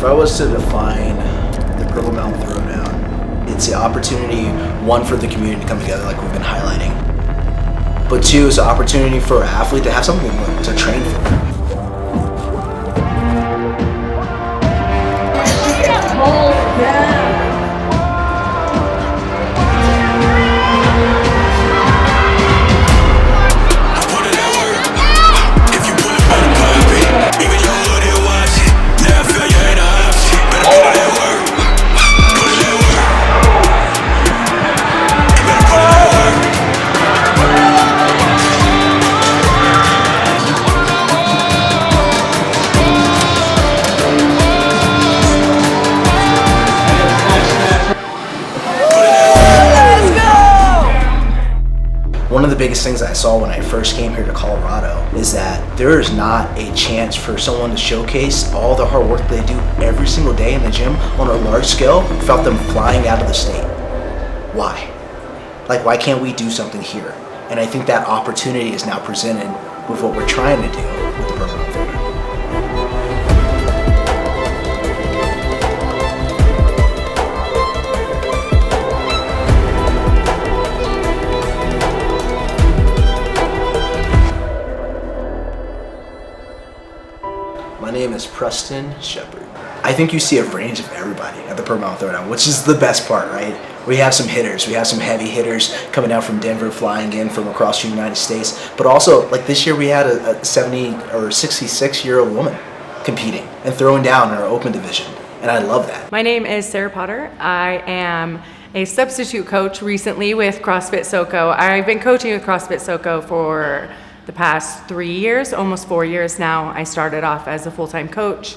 If I was to define the Purple Mountain Throwdown, it's the opportunity, one, for the community to come together like we've been highlighting, but two, it's an opportunity for an athlete to have something to train for. One of the biggest things I saw when I first came here to Colorado is that there is not a chance for someone to showcase all the hard work they do every single day in the gym on a large scale without them flying out of the state. Why? Like, why can't we do something here? And I think that opportunity is now presented with what we're trying to do with the Purple Mountain Throwdown. My name is Preston Shepard. I think you see a range of everybody at the Purple Mountain Throwdown, which is the best part, right? We have some hitters. We have some heavy hitters coming down from Denver, flying in from across the United States. But also, like this year, we had a 70 or 66-year-old woman competing and throwing down in our open division. And I love that. My name is Sarah Potter. I am a substitute coach recently with CrossFit SoCo. I've been coaching with CrossFit SoCo for the past 3 years, almost 4 years now. I started off as a full-time coach,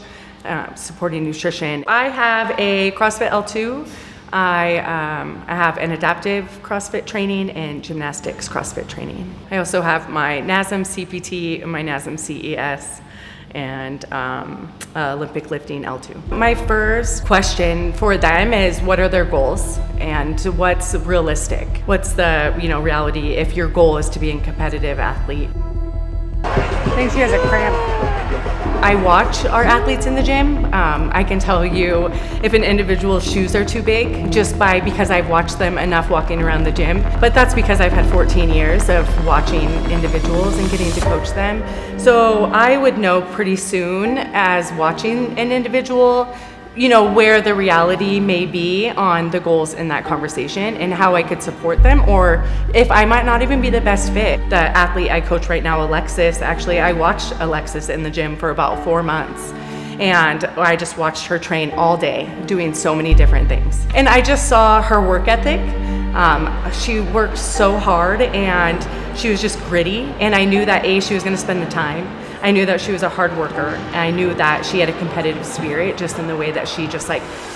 supporting nutrition. I have a CrossFit L2. I have an adaptive CrossFit training and gymnastics CrossFit training. I also have my NASM CPT and my NASM CES and Olympic lifting L2. My first question for them is, what are their goals and what's realistic? What's the reality if your goal is to be a competitive athlete? I think she has a cramp. I watch our athletes in the gym. I can tell you if an individual's shoes are too big just because I've watched them enough walking around the gym. But that's because I've had 14 years of watching individuals and getting to coach them. So I would know pretty soon as watching an individual, where the reality may be on the goals in that conversation and how I could support them, or if I might not even be the best fit. The athlete I coach right now, Alexis, actually I watched Alexis in the gym for about 4 months. And I just watched her train all day, doing so many different things. And I just saw her work ethic. She worked so hard and she was just gritty. And I knew that she was gonna spend the time. I knew that she was a hard worker, and I knew that she had a competitive spirit just in the way that she just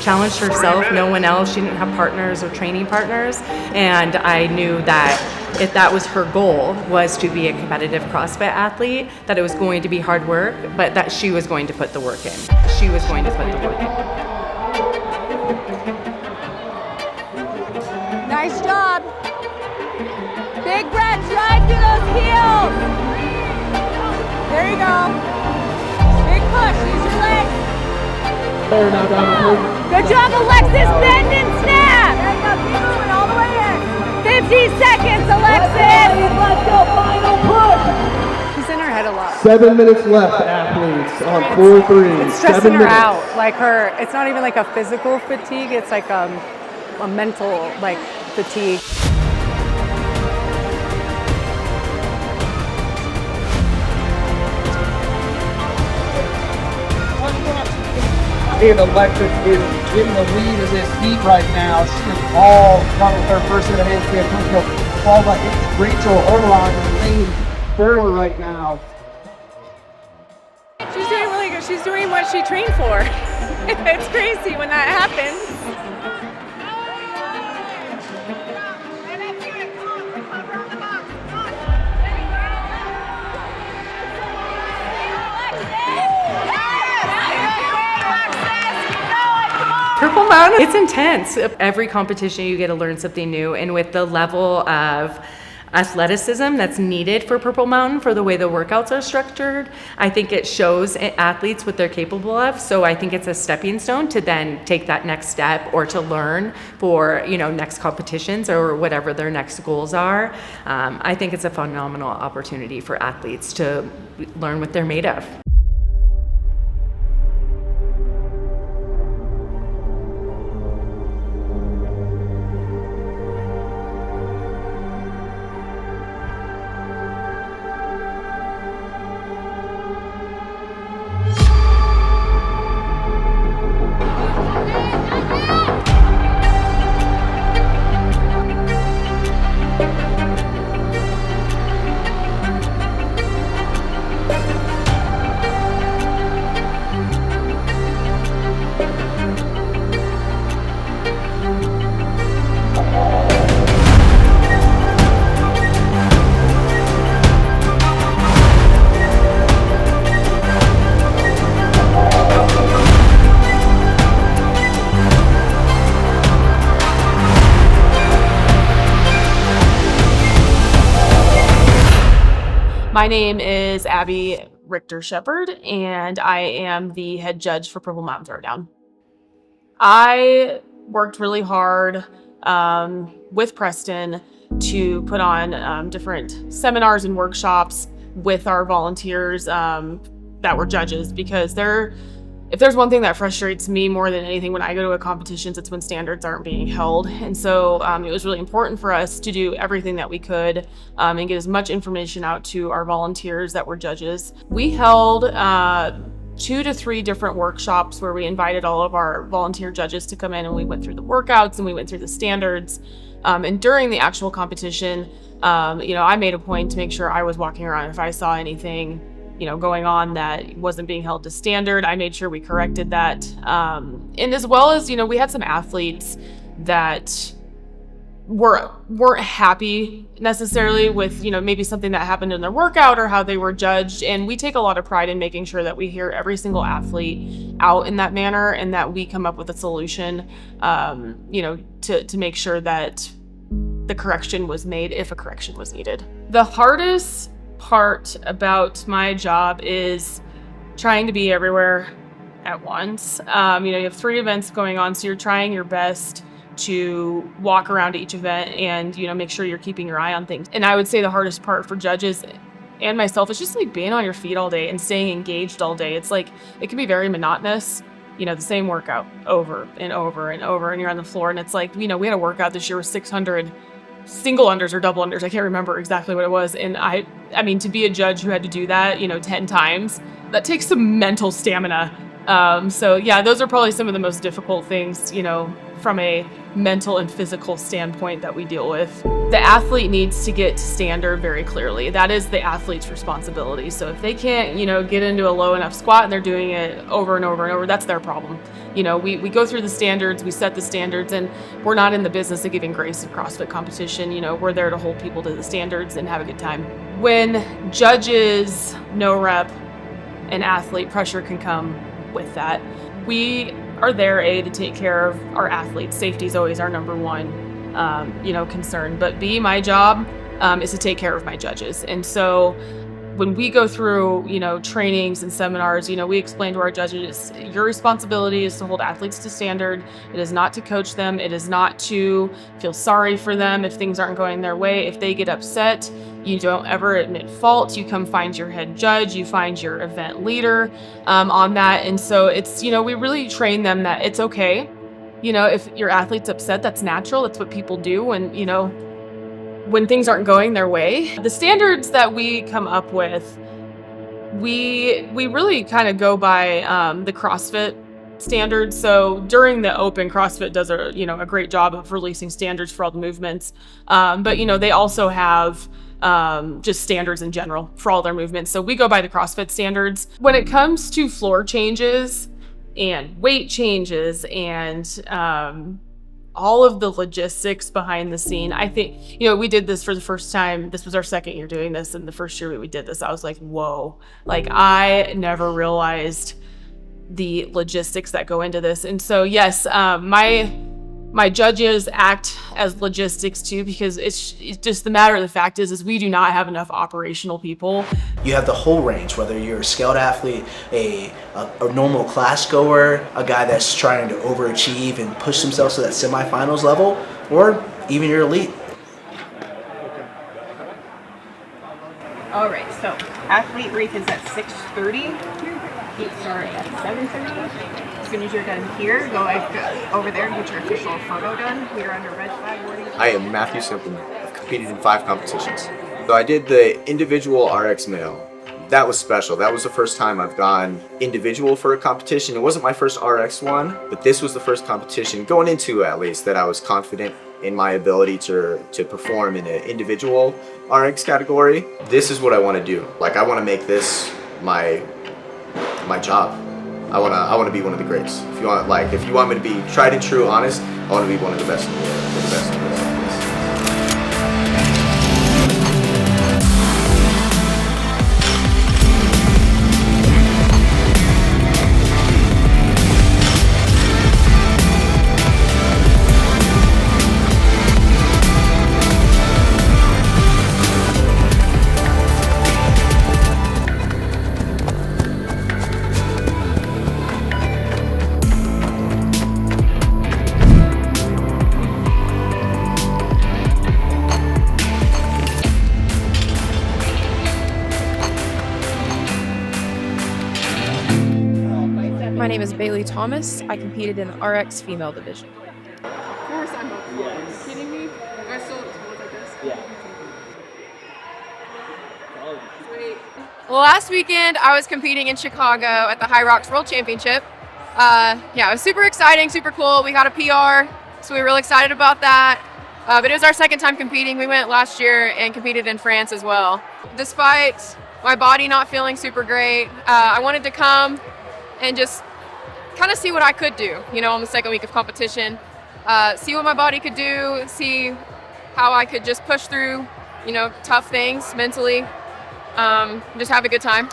challenged herself, no one else. She didn't have partners or training partners, and I knew that if that was her goal, was to be a competitive CrossFit athlete, that it was going to be hard work, but that she was going to put the work in. She was going to put the work in. Nice job. Big breath, drive through those heels. There you go. Big push, use your legs. Good job, Alexis, bend and snap. There you go, keep moving all the way in. 50 seconds, Alexis. Let's go, final push. She's in her head a lot. 7 minutes left, athletes, on 4-3. It's stressing her out. It's not even like a physical fatigue, it's like a mental fatigue. And Alexis is in the lead of this heat right now. She's all done with her first set of handstand, followed by Rachel Orlon in the lead forward right now. She's doing really good. She's doing what she trained for. It's crazy when that happens. Purple Mountain, it's intense. Every competition you get to learn something new, and with the level of athleticism that's needed for Purple Mountain for the way the workouts are structured. I think it shows athletes what they're capable of. So I think it's a stepping stone to then take that next step or to learn for, next competitions or whatever their next goals are. I think it's a phenomenal opportunity for athletes to learn what they're made of. My name is Abby Richter Shepard, and I am the head judge for Purple Mountain Throwdown. I worked really hard with Preston to put on different seminars and workshops with our volunteers that were judges, because if there's one thing that frustrates me more than anything when I go to a competition, it's when standards aren't being held. And so it was really important for us to do everything that we could and get as much information out to our volunteers that were judges. We held 2 to 3 different workshops where we invited all of our volunteer judges to come in, and we went through the workouts and we went through the standards. And during the actual competition, I made a point to make sure I was walking around. If I saw anything going on that wasn't being held to standard, I made sure we corrected that. And as well as, we had some athletes that weren't happy necessarily with, maybe something that happened in their workout or how they were judged. And we take a lot of pride in making sure that we hear every single athlete out in that manner, and that we come up with a solution, to make sure that the correction was made if a correction was needed. The hardest part about my job is trying to be everywhere at once. You have 3 events going on, so you're trying your best to walk around to each event and, make sure you're keeping your eye on things. And I would say the hardest part for judges and myself is just like being on your feet all day and staying engaged all day. It's like, it can be very monotonous, the same workout over and over and over, and you're on the floor. And it's like, we had a workout this year with 600 single unders or double unders. I can't remember exactly what it was. And I mean, to be a judge who had to do that, 10 times, that takes some mental stamina. So yeah, those are probably some of the most difficult things, from a mental and physical standpoint that we deal with. The athlete needs to get to standard very clearly. That is the athlete's responsibility. So if they can't, get into a low enough squat and they're doing it over and over and over, that's their problem. We go through the standards, we set the standards, and we're not in the business of giving grace in CrossFit competition. We're there to hold people to the standards and have a good time. When judges no rep an athlete, pressure can come with that. We are there, to take care of our athletes. Safety is always our number one, concern. But my job is to take care of my judges. And so when we go through, trainings and seminars, we explain to our judges, your responsibility is to hold athletes to standard. It is not to coach them. It is not to feel sorry for them if things aren't going their way. If they get upset, you don't ever admit fault. You come find your head judge. You find your event leader on that. And so it's, we really train them that it's okay. If your athlete's upset, that's natural. That's what people do. And, when things aren't going their way. The standards that we come up with, we really kind of go by the CrossFit standards. So during the Open, CrossFit does a great job of releasing standards for all the movements. But they also have just standards in general for all their movements. So we go by the CrossFit standards. When it comes to floor changes and weight changes and all of the logistics behind the scene. I think, we did this for the first time. This was our second year doing this. And the first year we did this, I was like, whoa, I never realized the logistics that go into this. And so, yes, my My judges act as logistics too, because it's just the matter of the fact is we do not have enough operational people. You have the whole range, whether you're a scout athlete, a normal class goer, a guy that's trying to overachieve and push themselves to that semifinals level, or even your elite. All right, so athlete brief is at 6:30. Heat start at 7:30. As soon as you're done here, go over there and get your official photo done. We're under red flag warning. I am Matthew Simpleman. I've competed in 5 competitions. So I did the individual RX male. That was special. That was the first time I've gone individual for a competition. It wasn't my first RX one, but this was the first competition, going into at least, that I was confident in my ability to perform in an individual RX category. This is what I want to do. Like, I want to make this my job. I want to be one of the greats. If you want me to be tried and true, honest, I want to be one of the best in the world, the best in the world. My name is Bailey Thomas. I competed in the RX female division. Of course I'm up for it. Are you kidding me? I still look like this? Yeah. Sweet. Well, last weekend I was competing in Chicago at the High Rocks World Championship. It was super exciting, super cool. We got a PR, so we were really excited about that. But it was our second time competing. We went last year and competed in France as well. Despite my body not feeling super great, I wanted to come and just kind of see what I could do, on the second week of competition. See what my body could do, see how I could just push through, tough things mentally. Just have a good time.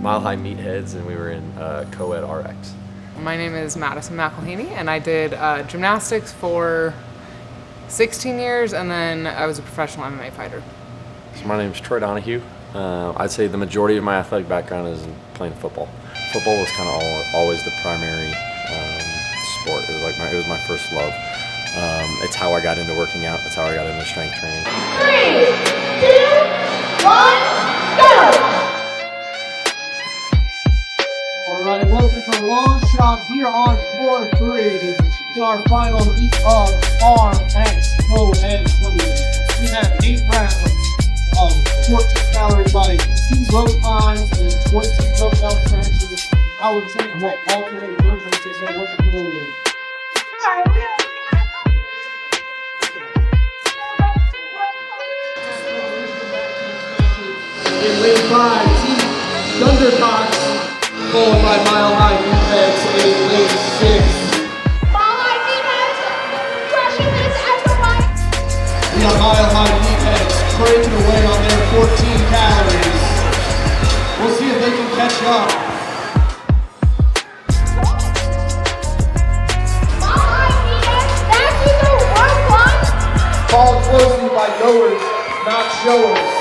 Mile High Meatheads, and we were in co-ed RX. My name is Madison McElhaney, and I did gymnastics for 16 years, and then I was a professional MMA fighter. So my name is Troy Donahue. I'd say the majority of my athletic background is in playing football. Football was kind of always the primary sport. It was my first love. It's how I got into working out. It's how I got into strength training. 3, 2, 1, go! All right, welcome to Long Shot here on floor 3 to our final week of RX co-ed swimming. We have 8 rounds of 14 calorie body, 2 low times, and 20 co-ed snatches. I would say what alternate versions is that wasn't really good. In lane 5, Team Thundercocks, followed by Mile High Meatheads in lane 6. Mile High Meatheads, crushing this at the right. We have Mile High Meatheads breaking away on their 14 calories. We'll see if they can catch up. Mile High Meatheads, that's in the rope one. Followed closely by goers, not showers.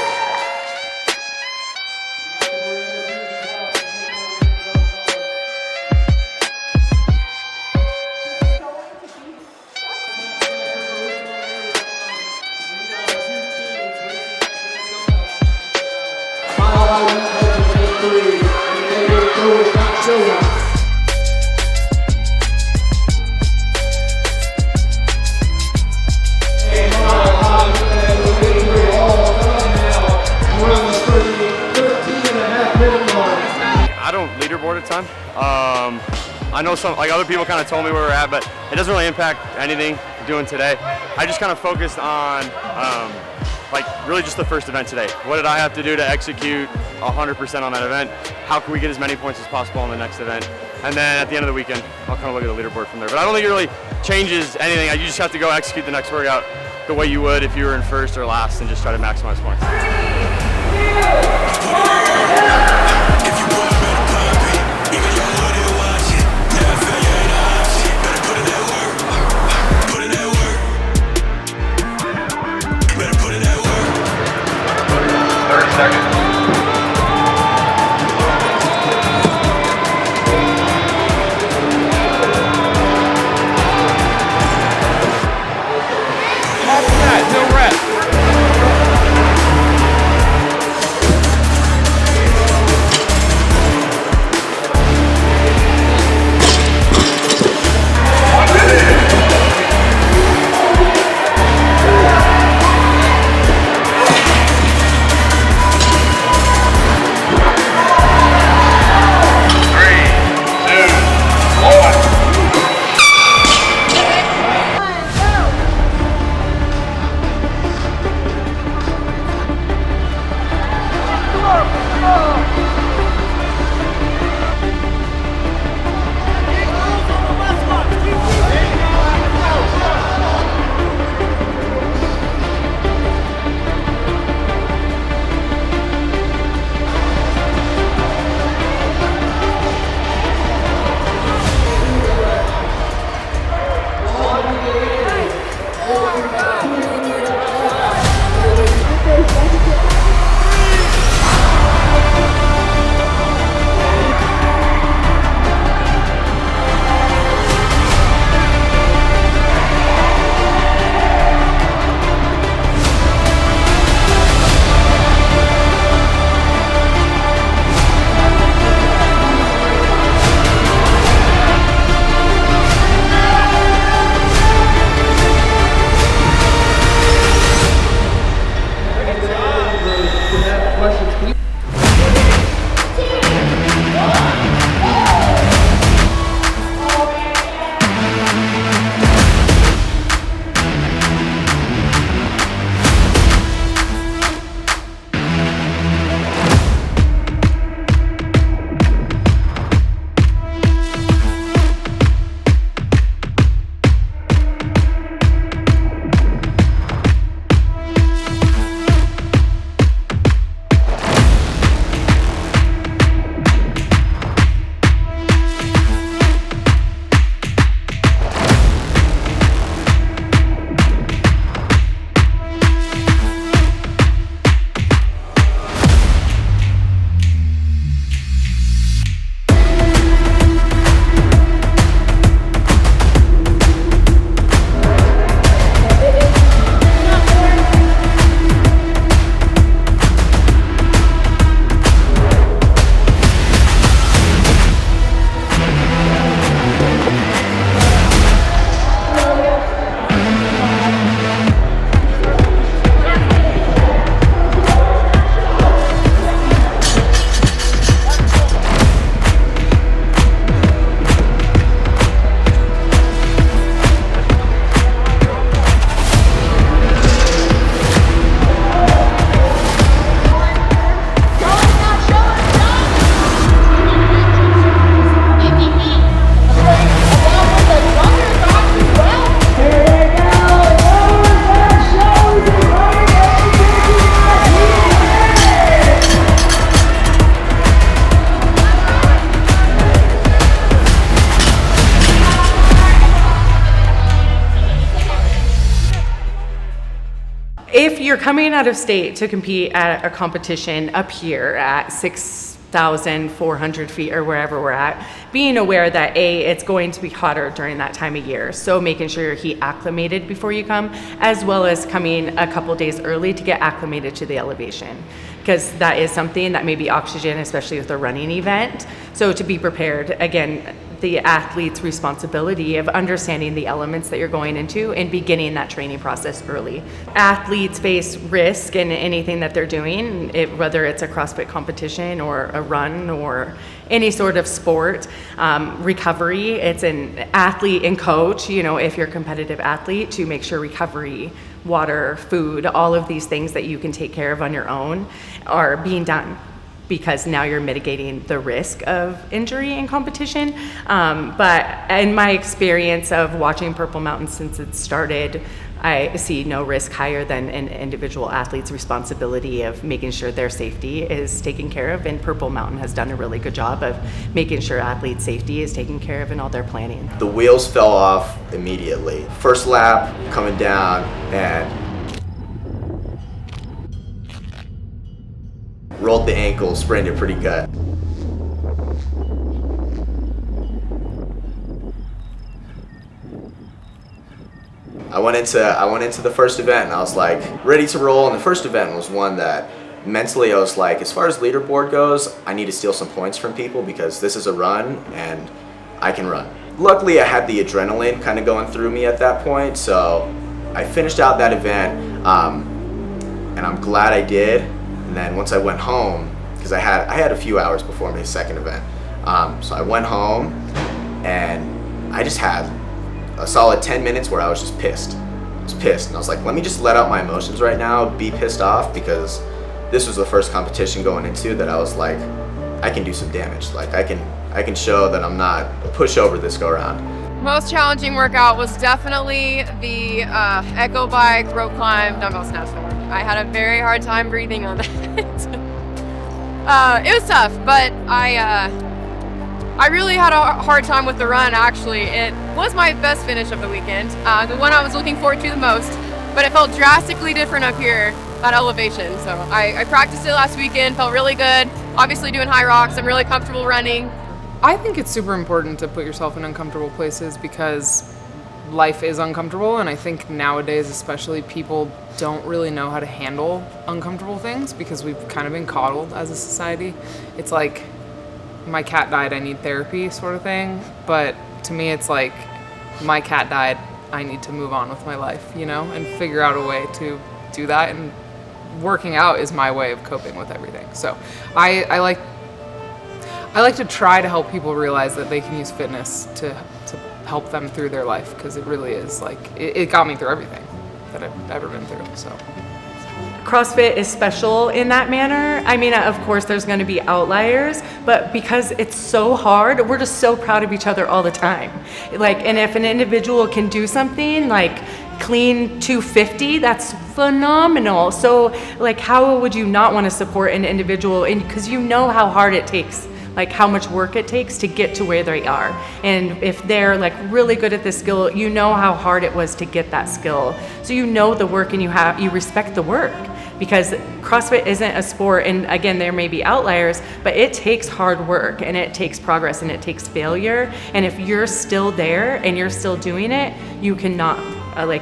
Throwdown. I don't leaderboard a ton. I know some, like other people kind of told me where we're at, but it doesn't really impact anything I'm doing today. I just kind of focused on like really just the first event today. What did I have to do to execute 100% on that event? How can we get as many points as possible on the next event? And then at the end of the weekend, I'll kind of look at the leaderboard from there. But I don't think it really changes anything. You just have to go execute the next workout the way you would if you were in first or last and just try to maximize points. If you're coming out of state to compete at a competition up here at 6,400 feet or wherever we're at, being aware that it's going to be hotter during that time of year. So making sure you're heat acclimated before you come, as well as coming a couple days early to get acclimated to the elevation. because that is something that may be oxygen, especially with a running event. So to be prepared, again, the athlete's responsibility of understanding the elements that you're going into and beginning that training process early. Athletes face risk in anything that they're doing, whether it's a CrossFit competition or a run or any sort of sport. Recovery, it's an athlete and coach, if you're a competitive athlete, to make sure recovery, water, food, all of these things that you can take care of on your own are being done, because now you're mitigating the risk of injury in competition. But in my experience of watching Purple Mountain since it started, I see no risk higher than an individual athlete's responsibility of making sure their safety is taken care of. And Purple Mountain has done a really good job of making sure athletes' safety is taken care of in all their planning. The wheels fell off immediately. First lap, coming down, and rolled the ankle, sprained it pretty good. I went into the first event and I was like ready to roll, and the first event was one that mentally I was like, as far as leaderboard goes, I need to steal some points from people because this is a run and I can run. Luckily I had the adrenaline kind of going through me at that point, so I finished out that event and I'm glad I did. And then once I went home, because I had a few hours before my second event, so I went home and I just had a solid 10 minutes where I was just pissed. I was pissed, and I was like, let me just let out my emotions right now, be pissed off, because this was the first competition going into that I was like, I can do some damage. Like I can show that I'm not a pushover this go around. Most challenging workout was definitely the echo bike, rope climb, dumbbell snatch. I had a very hard time breathing on that. It was tough, but I really had a hard time with the run, actually. It was my best finish of the weekend, the one I was looking forward to the most, but it felt drastically different up here at elevation. So I practiced it last weekend, felt really good. Obviously doing high rocks, I'm really comfortable running. I think it's super important to put yourself in uncomfortable places because life is uncomfortable, and I think nowadays especially people don't really know how to handle uncomfortable things because we've kind of been coddled as a society. It's like, my cat died, I need therapy sort of thing, but to me it's like, my cat died, I need to move on with my life, and figure out a way to do that, and working out is my way of coping with everything. So I like to try to help people realize that they can use fitness to help them through their life, because it really is like, it got me through everything that I've ever been through, so. CrossFit is special in that manner. I mean, of course, there's going to be outliers, but because it's so hard, we're just so proud of each other all the time. And if an individual can do something like clean 250, that's phenomenal. So, how would you not want to support an individual? And because you know how hard it takes, how much work it takes to get to where they are. And if they're really good at this skill, you know how hard it was to get that skill. So you know the work and you respect the work, because CrossFit isn't a sport, and again, there may be outliers, but it takes hard work and it takes progress and it takes failure. And if you're still there and you're still doing it, you cannot,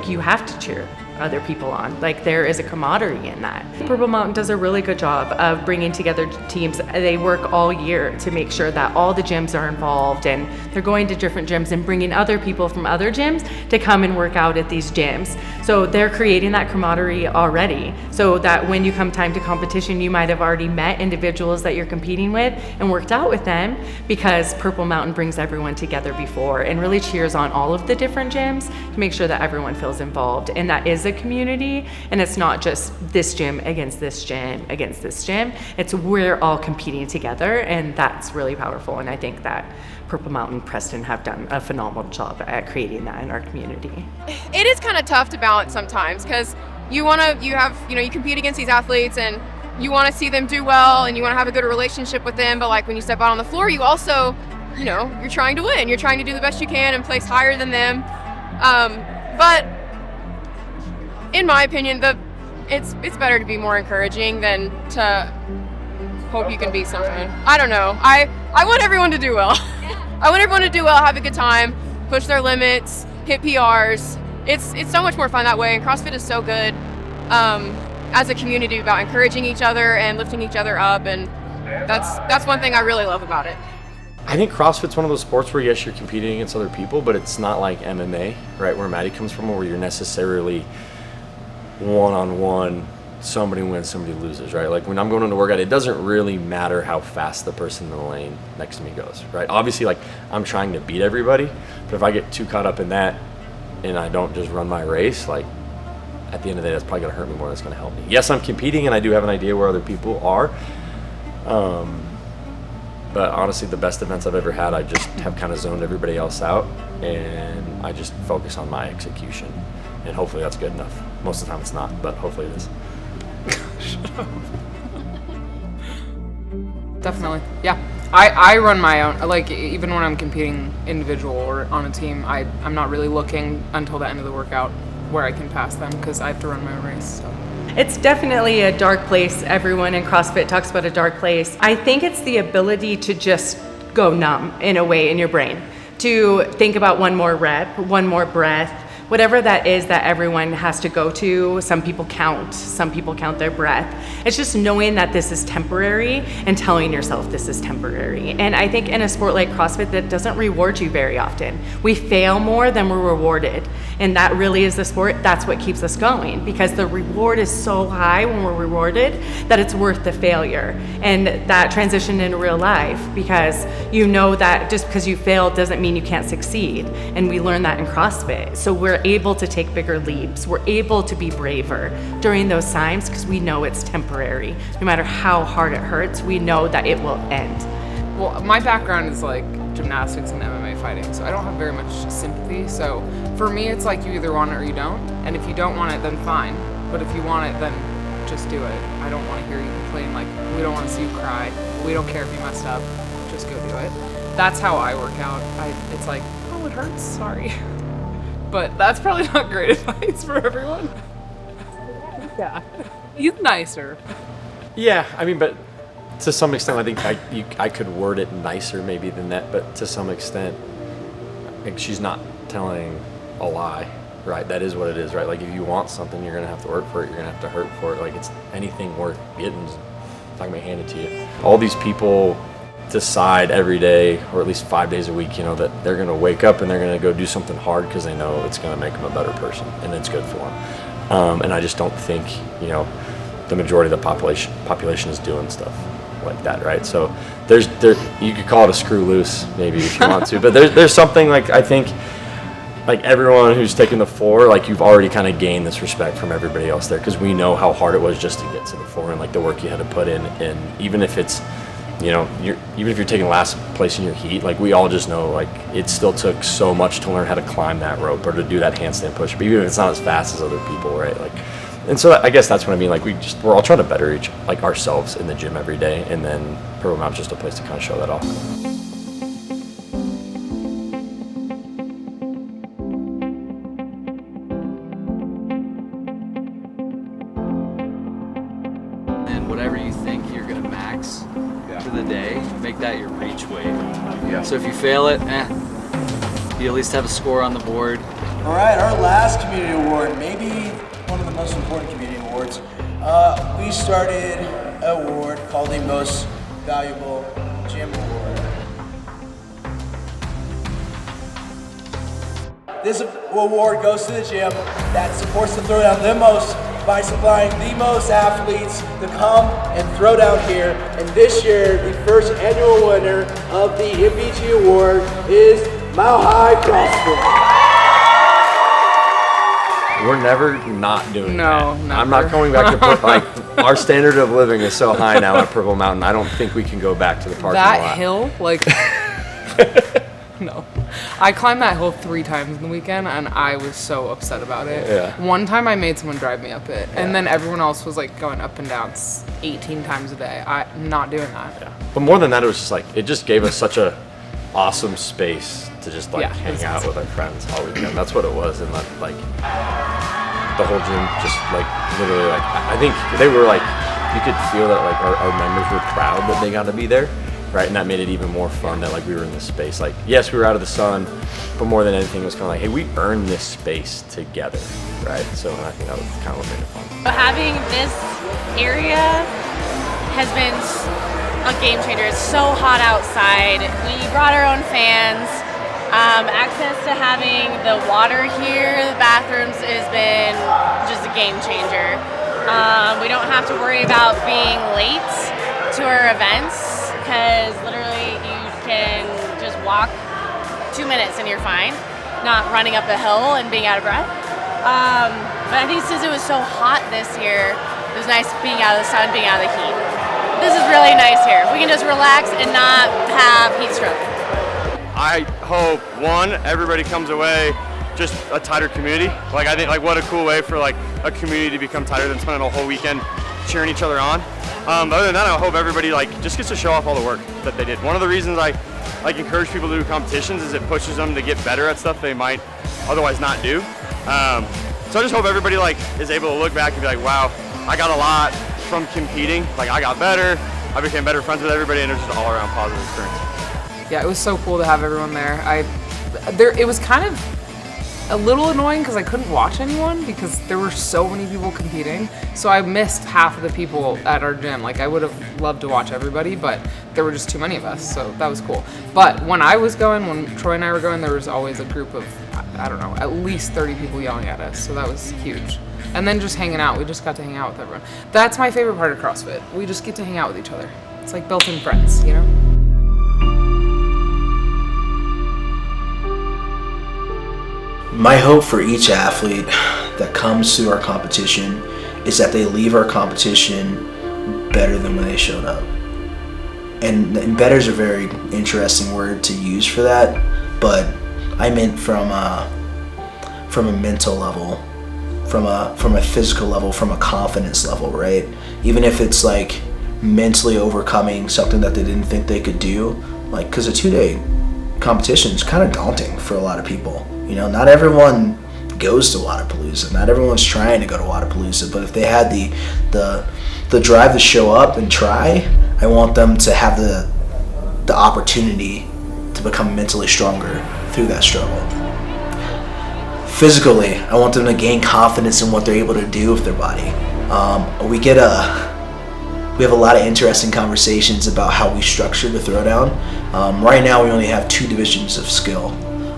you have to cheer other people on. There is a camaraderie in that. Purple Mountain does a really good job of bringing together teams. They work all year to make sure that all the gyms are involved, and they're going to different gyms and bringing other people from other gyms to come and work out at these gyms. So they're creating that camaraderie already, so that when you come time to competition, you might have already met individuals that you're competing with and worked out with them, because Purple Mountain brings everyone together before and really cheers on all of the different gyms to make sure that everyone feels involved. And that is a community, and it's not just this gym against this gym against this gym. It's we're all competing together, and that's really powerful. And I think that Purple Mountain Preston have done a phenomenal job at creating that in our community. It is kind of tough to balance sometimes, because you compete against these athletes and you want to see them do well and you want to have a good relationship with them, but when you step out on the floor, you also, you're trying to win. You're trying to do the best you can and place higher than them. But in my opinion, it's better to be more encouraging than to hope you can beat someone. I don't know. I want everyone to do well. I want everyone to do well, have a good time, push their limits, hit PRs. It's so much more fun that way, and CrossFit is so good. as a community about encouraging each other and lifting each other up, and that's one thing I really love about it. I think CrossFit's one of those sports where, yes, you're competing against other people, but it's not like MMA, right, where Maddie comes from, where you're necessarily one-on-one, somebody wins, somebody loses, right? Like when I'm going into workout, it doesn't really matter how fast the person in the lane next to me goes, right? Obviously, like, I'm trying to beat everybody, but if I get too caught up in that and I don't just run my race, like, at the end of the day, that's probably going to hurt me more than it's going to help me. Yes, I'm competing, and I do have an idea where other people are. But honestly, the best events I've ever had, I just have kind of zoned everybody else out, and I just focus on my execution. And hopefully that's good enough. Most of the time it's not, but hopefully it is. Shut up. Definitely. Yeah. I run my own, like, even when I'm competing individual or on a team, I'm not really looking until the end of the workout where I can pass them, because I have to run my own race. So. It's definitely a dark place. Everyone in CrossFit talks about a dark place. I think it's the ability to just go numb in a way in your brain, to think about one more rep, one more breath, whatever that is that everyone has to go to. Some people count their breath. It's just knowing that this is temporary and telling yourself this is temporary. And I think in a sport like CrossFit, that doesn't reward you very often. We fail more than we're rewarded. And that really is the sport. That's what keeps us going, because the reward is so high when we're rewarded that it's worth the failure. And that transition into real life, because you know that just because you failed doesn't mean you can't succeed. And we learn that in CrossFit. So we're able to take bigger leaps. We're able to be braver during those times because we know it's temporary. No matter how hard it hurts, we know that it will end. Well, my background is like gymnastics and MMA fighting, so I don't have very much sympathy. So for me, it's like you either want it or you don't. And if you don't want it, then fine. But if you want it, then just do it. I don't want to hear you complain, like, we don't want to see you cry. We don't care if you messed up. Just go do it. That's how I work out. It's like, oh, it hurts, sorry. But that's probably not great advice for everyone. Yeah. He's nicer. Yeah, I mean, but to some extent, I think I could word it nicer maybe than that, but to some extent, like, she's not telling a lie, right? That is what it is, right? Like, if you want something, you're going to have to work for it. You're going to have to hurt for it. Like, it's anything worth getting is not going to be handed to you. All these people decide every day, or at least 5 days a week, you know, that they're going to wake up and they're going to go do something hard because they know it's going to make them a better person and it's good for them. And I just don't think, you know, the majority of the population is doing stuff like that, right? So you could call it a screw loose maybe if you want to, but there's something, like, I think, like, everyone who's taken the floor, like, you've already kind of gained this respect from everybody else there, because we know how hard it was just to get to the floor and, like, the work you had to put in. And even if it's, you know, even if you're taking last place in your heat, like, we all just know, like, it still took so much to learn how to climb that rope or to do that handstand push, but even if it's not as fast as other people, right? Like, and so I guess that's what I mean. Like, we're all trying to better ourselves in the gym every day, and then Purple Mountain's just a place to kind of show that off. And whatever you think you're gonna max for the day, make that your reach weight. Yeah. So if you fail it, you at least have a score on the board. All right, our last community award, maybe one of the most important community awards. We started an award called the Most Valuable Gym Award. This award goes to the gym that supports the Throwdown the most by supplying the most athletes to come and throw down here. And this year, the first annual winner of the MVG Award is Mile High CrossFit. We're never not doing No, that. never. I'm not going back to like, our standard of living is so high now at Purple Mountain. I don't think we can go back to the parking lot. That hill, like, no. I climbed that hill 3 times in the weekend, and I was so upset about it. Yeah. One time I made someone drive me up it, and then everyone else was like going up and down 18 times a day. I'm not doing that. Yeah. But more than that, it was just like, it just gave us such a awesome space to just like hang out with our friends all weekend. That's what it was. And like the whole gym just like literally, like, I think they were like, you could feel that like our members were proud that they got to be there. right? And that made it even more fun that like we were in this space. Like, yes, we were out of the sun, but more than anything, it was kind of like, hey, we earned this space together, right? So I think that was kind of what made it fun. Having this area has been a game changer. It's so hot outside. We brought our own fans. Access to having the water here, the bathrooms, has been just a game changer. We don't have to worry about being late to our events, because literally you can just walk 2 minutes and you're fine, not running up a hill and being out of breath. But I think since it was so hot this year, it was nice being out of the sun, being out of the heat. This is really nice here. We can just relax and not have heat stroke. I hope, one, everybody comes away just a tighter community. Like, I think, like, what a cool way for like a community to become tighter than spending a whole weekend cheering each other on. But other than that, I hope everybody like just gets to show off all the work that they did. One of the reasons I like encourage people to do competitions is it pushes them to get better at stuff they might otherwise not do. So I just hope everybody like is able to look back and be like, wow, I got a lot from competing. Like, I got better, I became better friends with everybody, and it was just an all around positive experience. Yeah, it was so cool to have everyone there. It was kind of a little annoying because I couldn't watch anyone because there were so many people competing. So I missed half of the people at our gym. Like, I would have loved to watch everybody, but there were just too many of us, so that was cool. But when I was going, when Troy and I were going, there was always a group of, I don't know, at least 30 people yelling at us, so that was huge. And then just hanging out. We just got to hang out with everyone. That's my favorite part of CrossFit. We just get to hang out with each other. It's like built-in friends, you know? My hope for each athlete that comes through our competition is that they leave our competition better than when they showed up. And better is a very interesting word to use for that, but I meant from a mental level, from a physical level, from a confidence level, right? Even if it's like mentally overcoming something that they didn't think they could do, like, because a 2-day competition is kind of daunting for a lot of people. You know, not everyone goes to Wodapalooza. Not everyone's trying to go to Wodapalooza, but if they had the drive to show up and try, I want them to have the opportunity to become mentally stronger through that struggle. Physically, I want them to gain confidence in what they're able to do with their body. We have a lot of interesting conversations about how we structure the throwdown. Right now, we only have 2 divisions of skill.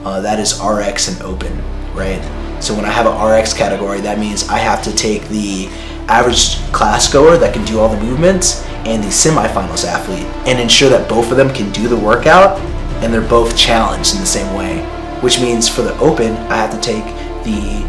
That is RX and open, right? So when I have an RX category, that means I have to take the average class goer that can do all the movements and the semifinals athlete and ensure that both of them can do the workout and they're both challenged in the same way. Which means for the open, I have to take the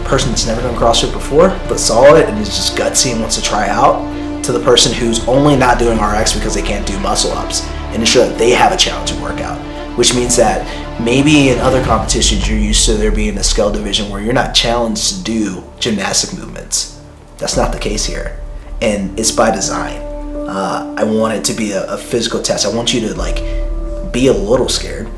person that's never done CrossFit before but saw it and is just gutsy and wants to try out, to the person who's only not doing RX because they can't do muscle ups, and ensure that they have a challenging workout. Which means that maybe in other competitions you're used to there being a skill division where you're not challenged to do gymnastic movements. That's not the case here, and it's by design. I want it to be a physical test. I want you to like be a little scared.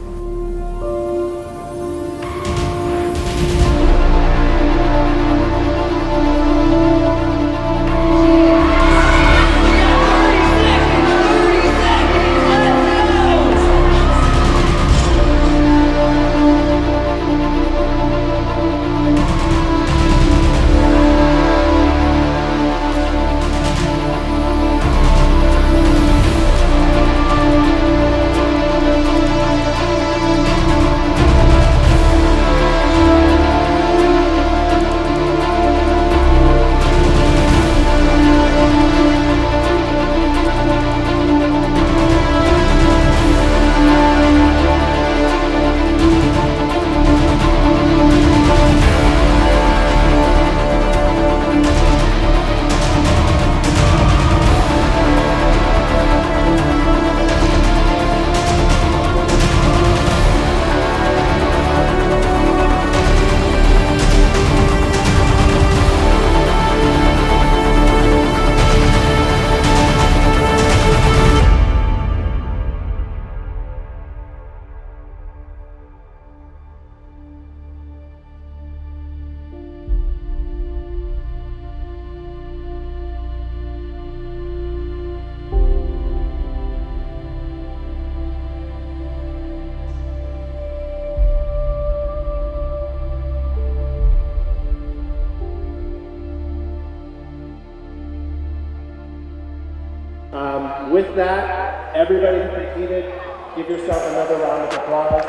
with that, everybody who competed, give yourself another round of applause.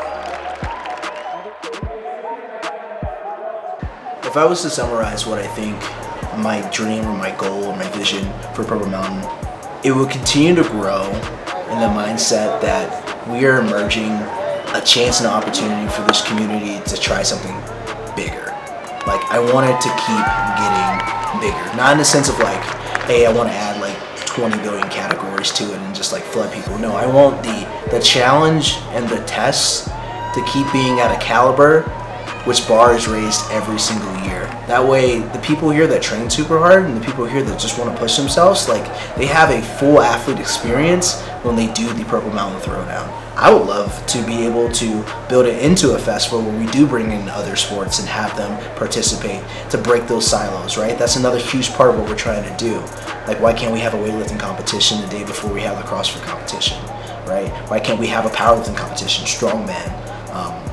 If I was to summarize what I think my dream or my goal or my vision for Purple Mountain, it will continue to grow in the mindset that we are emerging a chance and an opportunity for this community to try something bigger. Like, I want it to keep getting bigger. Not in the sense of like, hey, I want to add like 20 billion categories to it and just like flood people. No, I want the challenge and the tests to keep being at a caliber which bar is raised every single year. That way, the people here that train super hard and the people here that just want to push themselves, like, they have a full athlete experience when they do the Purple Mountain Throwdown. I would love to be able to build it into a festival where we do bring in other sports and have them participate to break those silos, right? That's another huge part of what we're trying to do. Like, why can't we have a weightlifting competition the day before we have the CrossFit competition, right? Why can't we have a powerlifting competition, strongman,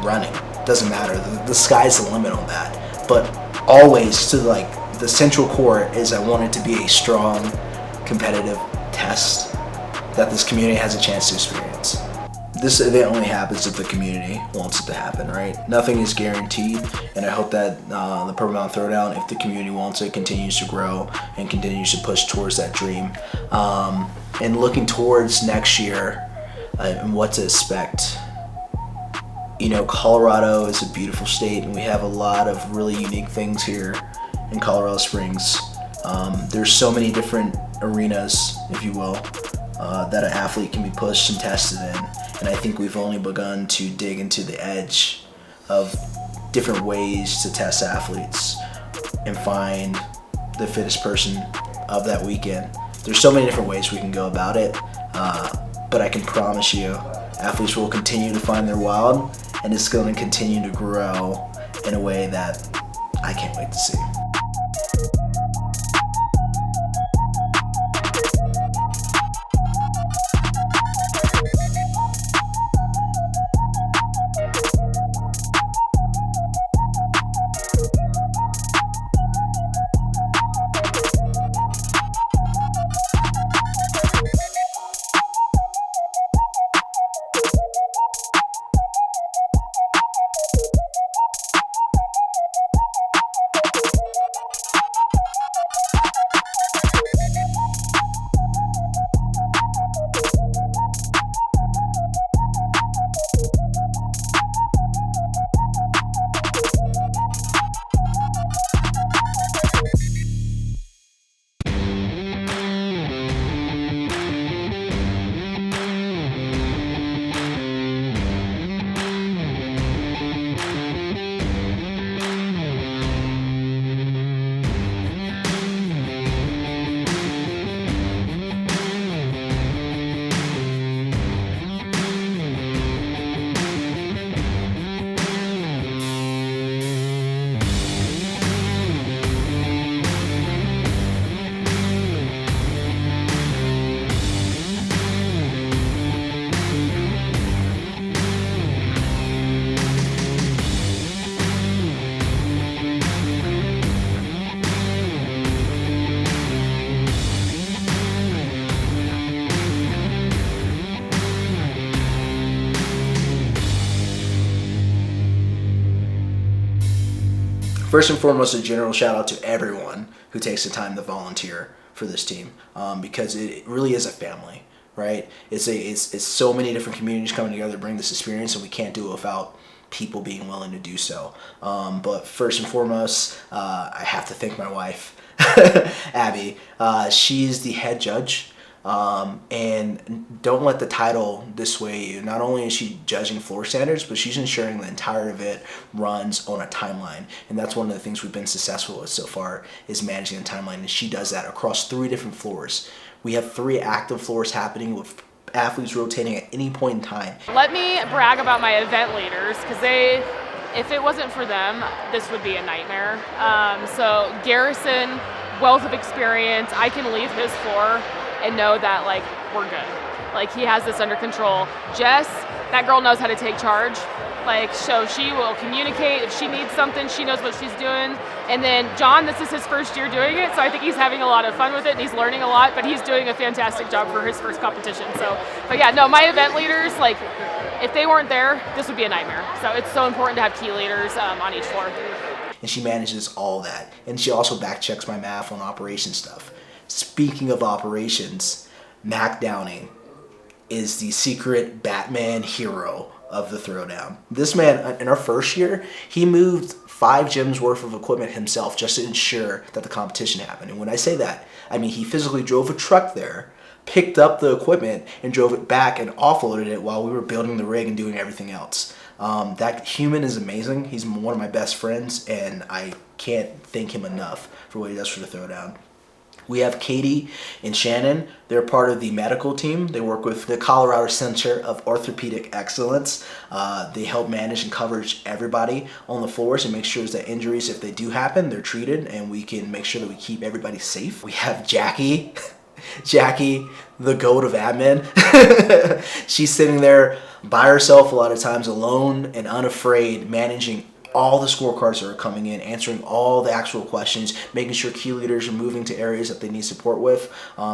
running? Doesn't matter. The sky's the limit on that. But always to like the central core is I want it to be a strong, competitive test that this community has a chance to experience. This event only happens if the community wants it to happen, right? Nothing is guaranteed, and I hope that the Purple Mountain Throwdown, if the community wants it, continues to grow and continues to push towards that dream. And looking towards next year and what to expect. You know, Colorado is a beautiful state and we have a lot of really unique things here in Colorado Springs. There's so many different arenas, if you will, that an athlete can be pushed and tested in. And I think we've only begun to dig into the edge of different ways to test athletes and find the fittest person of that weekend. There's so many different ways we can go about it, but I can promise you, athletes will continue to find their wild, and it's going to continue to grow in a way that I can't wait to see. First and foremost, a general shout out to everyone who takes the time to volunteer for this team, because it really is a family, right? It's so many different communities coming together to bring this experience, and we can't do it without people being willing to do so. But first and foremost, I have to thank my wife, Abby. She's the head judge. And don't let the title dissuade you. Not only is she judging floor standards, but she's ensuring the entire event runs on a timeline. And that's one of the things we've been successful with so far, is managing the timeline. And she does that across 3 different floors. We have 3 active floors happening with athletes rotating at any point in time. Let me brag about my event leaders, because if it wasn't for them, this would be a nightmare. So Garrison, wealth of experience. I can leave his floor and know that, like, we're good. Like, he has this under control. Jess, that girl knows how to take charge. Like, so she will communicate. If she needs something, she knows what she's doing. And then John, this is his first year doing it, so I think he's having a lot of fun with it, and he's learning a lot, but he's doing a fantastic job for his first competition. So, but yeah, no, my event leaders, like, if they weren't there, this would be a nightmare. So it's so important to have key leaders on each floor. And she manages all that. And she also back checks my math on operation stuff. Speaking of operations, Mac Downing is the secret Batman hero of the Throwdown. This man, in our first year, he moved 5 gyms worth of equipment himself just to ensure that the competition happened. And when I say that, I mean he physically drove a truck there, picked up the equipment, and drove it back and offloaded it while we were building the rig and doing everything else. That human is amazing. He's one of my best friends, and I can't thank him enough for what he does for the Throwdown. We have Katie and Shannon. They're part of the medical team. They work with the Colorado Center of Orthopedic Excellence. They help manage and coverage everybody on the floors and make sure that injuries, if they do happen, they're treated, and we can make sure that we keep everybody safe. We have Jackie. Jackie, the goat of admin. She's sitting there by herself a lot of times, alone and unafraid, managing all the scorecards that are coming in, answering all the actual questions, making sure key leaders are moving to areas that they need support with.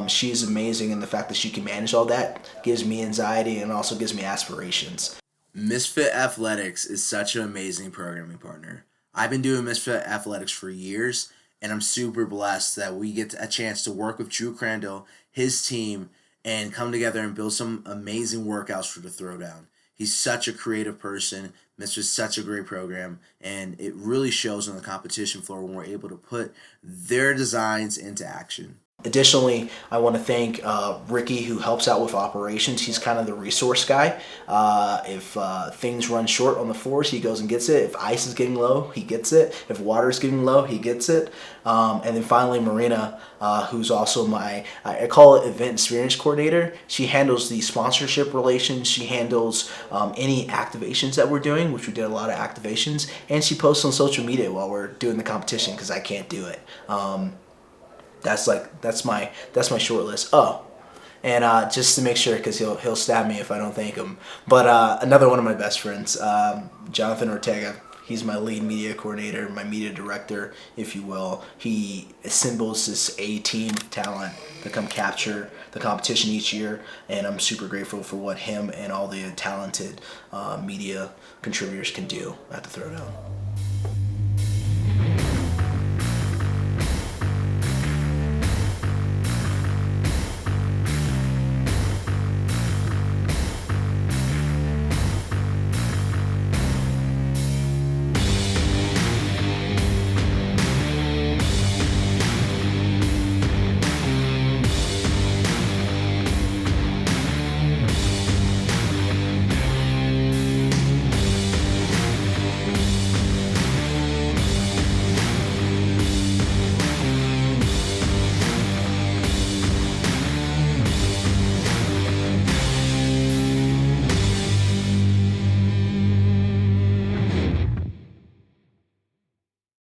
She's amazing, and the fact that she can manage all that gives me anxiety and also gives me aspirations. Misfit Athletics is such an amazing programming partner. I've been doing Misfit Athletics for years, and I'm super blessed that we get a chance to work with Drew Crandall, his team, and come together and build some amazing workouts for the Throwdown. He's such a creative person. Misfit's such a great program, and it really shows on the competition floor when we're able to put their designs into action. Additionally, I want to thank Ricky, who helps out with operations. He's kind of the resource guy. If things run short on the floors, he goes and gets it. If ice is getting low, he gets it. If water is getting low, he gets it. And then finally, Marina, who's also my, I call it event experience coordinator. She handles the sponsorship relations. She handles any activations that we're doing, which we did a lot of activations. And she posts on social media while we're doing the competition because I can't do it. That's my short list. Oh, and just to make sure, because he'll stab me if I don't thank him. But another one of my best friends, Jonathan Ortega. He's my lead media coordinator, my media director, if you will. He assembles this A-team talent to come capture the competition each year, and I'm super grateful for what him and all the talented media contributors can do at the Throwdown.